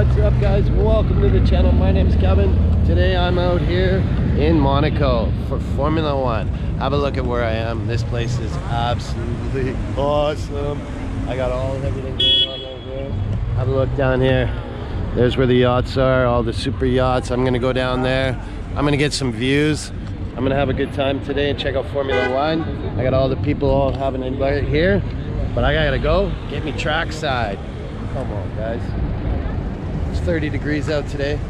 What's up, guys? Welcome to the channel. My name is Kevin. Today I'm out here in Monaco for Formula One. Have a look at where I am. This place is absolutely awesome. I got everything going on right here. Have a look down here. There's where the yachts are, all the super yachts. I'm gonna go down there. I'm gonna get some views. I'm gonna have a good time today and check out Formula One. I got all the people all having a invite here, but I gotta go get me trackside. Come on, guys. It's 30 degrees out today.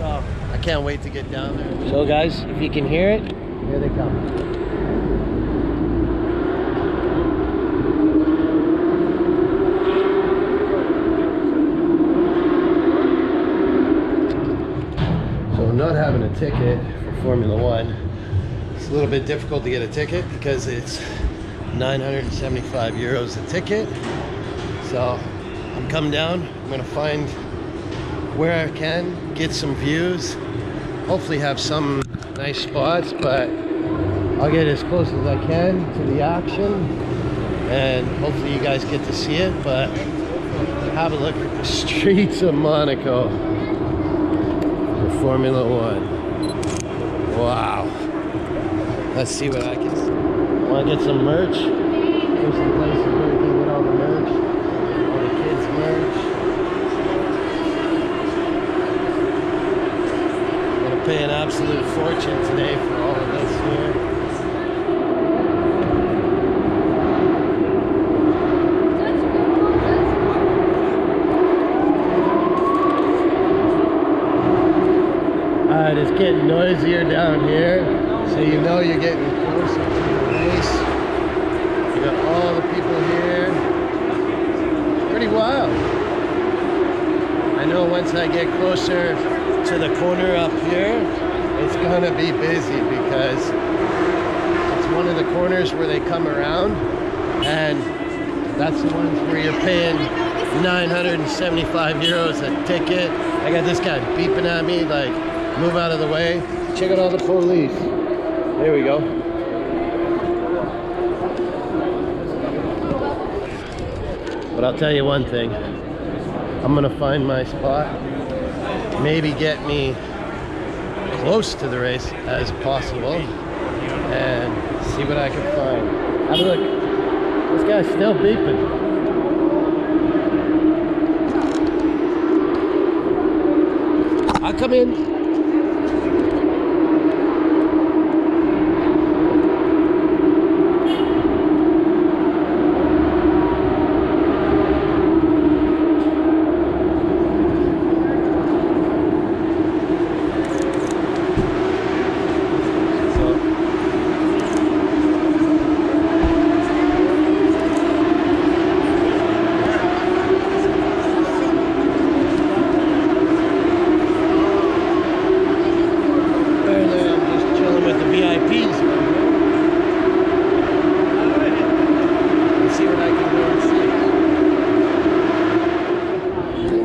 Oh, I can't wait to get down there. So guys, if you can hear it, here they come. So I'm not having a ticket for Formula One. It's a little bit difficult to get a ticket because it's 975 euros a ticket. So I'm coming down. I'm gonna find where I can get some views, hopefully have some nice spots, but I'll get as close as I can to the action and hopefully you guys get to see it. But have a look at the streets of Monaco for Formula One. Wow. Let's see what I can see. I want to get some merch. There's some places where you can get all the merch, all the kids' merch. I'm gonna pay an absolute fortune today for all of this here. Alright, it's getting noisier down here, so you know you're getting closer to the race. You got all the people here. It's pretty wild. I know once I get closer to the corner up here, it's gonna be busy because it's one of the corners where they come around, and that's the ones where you're paying 975 euros a ticket. I got this guy beeping at me like, move out of the way. Check out all the police. There we go. But I'll tell you one thing. I'm gonna find my spot. Maybe get me close to the race as possible and see what I can find. Have a look. This guy's still beeping. I'll come in.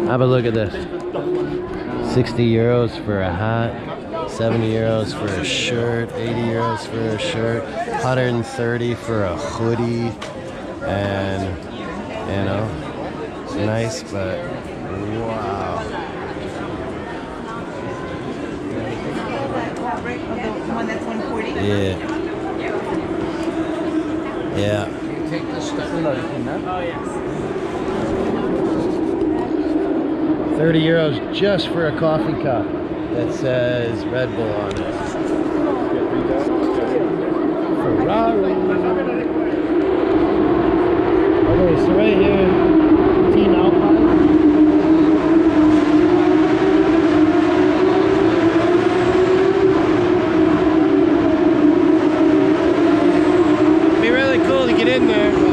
Have a look at this. 60 euros for a hat, 70 euros for a shirt, 80 euros for a shirt, 130 for a hoodie, and you know, it's nice, but wow. Yeah. Yeah. You take this stuff in, oh yes. 30 euros just for a coffee cup that says Red Bull on it. Ferrari. Okay, so right here, Team Alpine. It'd be really cool to get in there, but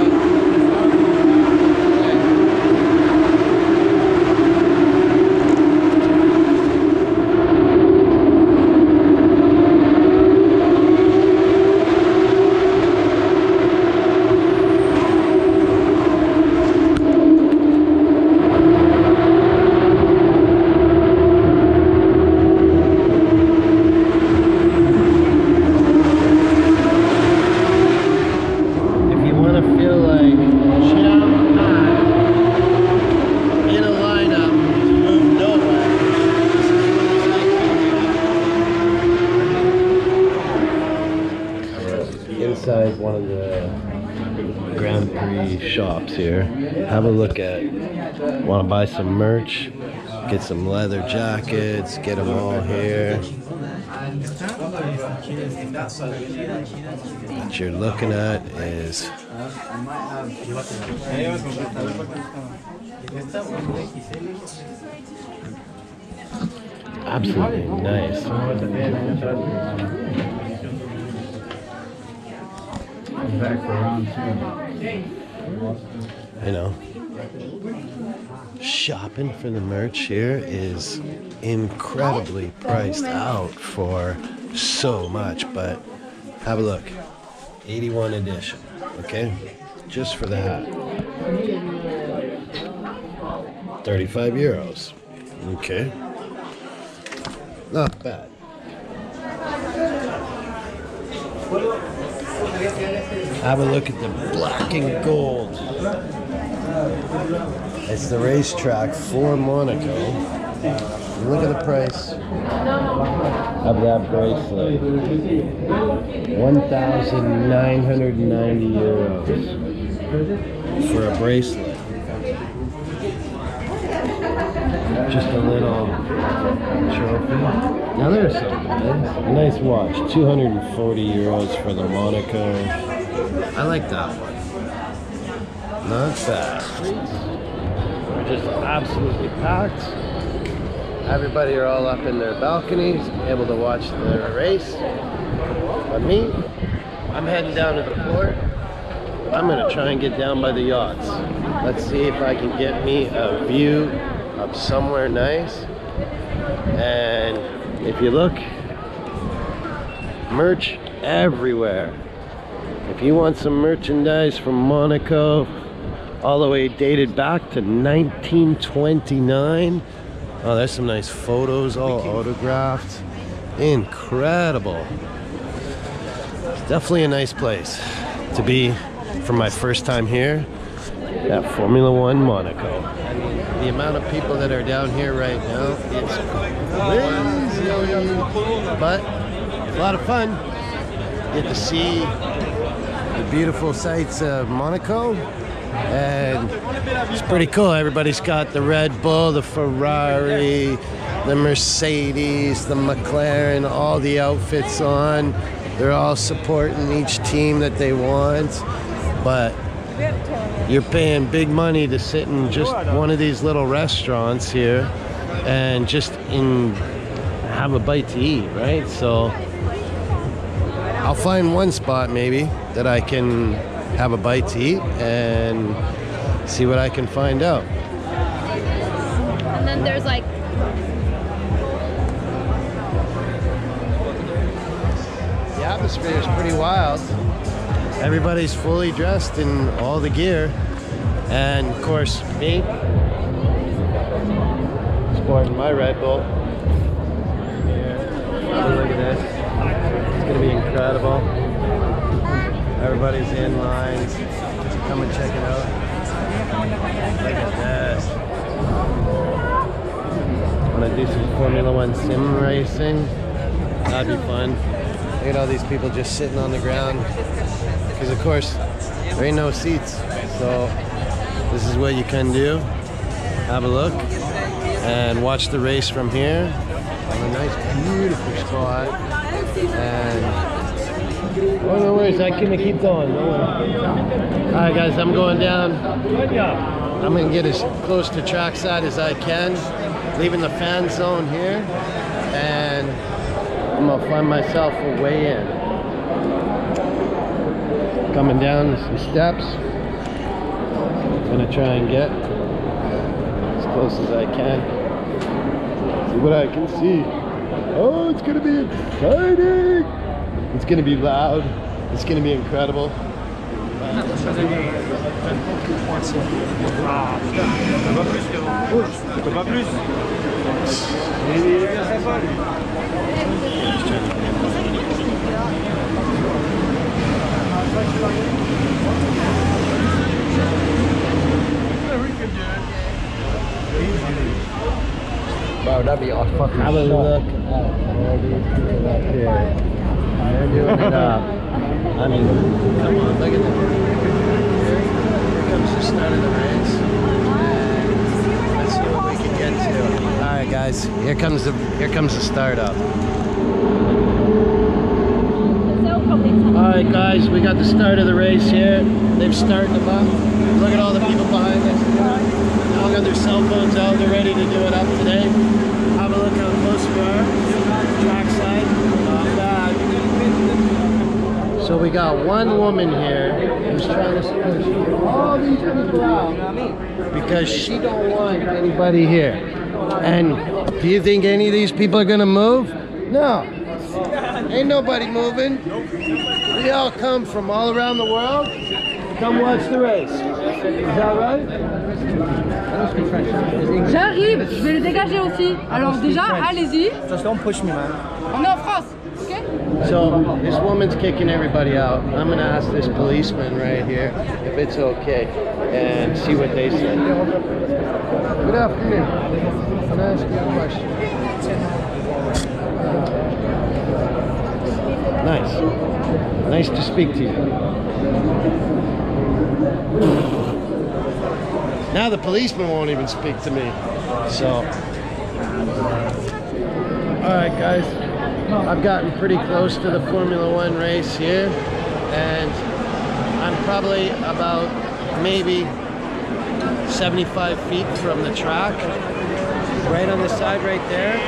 shops here. Have a look at, want to buy some merch, get some leather jackets, get them all here. What you're looking at is absolutely nice. You know, shopping for the merch here is incredibly priced out for so much, but have a look. 81 edition, okay? Just for the hat. 35 euros. Okay. Not bad. Have a look at the black and gold. It's the racetrack for Monaco. Look at the price of that bracelet. 1,990 euros for a bracelet. Just a little trophy. Now there's something nice. A nice watch. 240 euros for the Monaco. I like that one. Not bad. We're just absolutely packed. Everybody are all up in their balconies, able to watch the race. But me, I'm heading down to the port. I'm gonna try and get down by the yachts. Let's see if I can get me a view of somewhere nice. And if you look, merch everywhere. If you want some merchandise from Monaco, all the way dated back to 1929. Oh, there's some nice photos, all autographed. Incredible. It's definitely a nice place to be for my first time here at Formula One Monaco. And the amount of people that are down here right now, it's crazy. But a lot of fun. Get to see the beautiful sights of Monaco. And it's pretty cool. Everybody's got the Red Bull, the Ferrari, the Mercedes, the McLaren, all the outfits on. They're all supporting each team that they want. But you're paying big money to sit in just one of these little restaurants here and just have a bite to eat, right? So I'll find one spot maybe that I can have a bite to eat and see what I can find out. And then there's like the atmosphere is pretty wild. Everybody's fully dressed in all the gear, and of course me sporting my Red Bull. Look at this. It's gonna be incredible. Everybody's in lines. Come and check it out. Look at this. Want to do some Formula One sim racing? That'd be fun. Look at all these people just sitting on the ground. Because of course, there ain't no seats. So this is what you can do. Have a look and watch the race from here. On a nice, beautiful spot. And oh, no worries, I can keep going. No worries. Alright guys, I'm going down. I'm gonna get as close to trackside as I can, leaving the fan zone here, and I'm gonna find myself a way in. Coming down some steps. I'm gonna try and get as close as I can. See what I can see. Oh, it's gonna be exciting! It's gonna be loud. It's gonna be incredible. Bro, that'd be a fucking Have a look at all these people up here. They're doing it up. I mean, come on, look at that. comes the start of the race. Let's see what we can get to. All right, guys, here comes the start up. All right, guys, we got the start of the race here. They've started them up. Look at all the people behind us. They all got their cell phones out. They're ready to do it up today. Have a look how close we are. Trackside. Not bad. So we got one woman here who's trying to push all these people out because she don't want anybody here. And do you think any of these people are gonna move? No. Ain't nobody moving. We all come from all around the world. Come watch the race. Is that right? J'arrive, je vais le dégager aussi. Alors déjà, allez-y. Just don't push me, man. On est en France, ok? So this woman's kicking everybody out. I'm gonna ask this policeman right here if it's okay and see what they say. Good afternoon. Can I ask you a question? Nice. Nice to speak to you. Now the policeman won't even speak to me. So, all right, guys. I've gotten pretty close to the Formula One race here, and I'm probably about maybe 75 feet from the track, right on the side right there.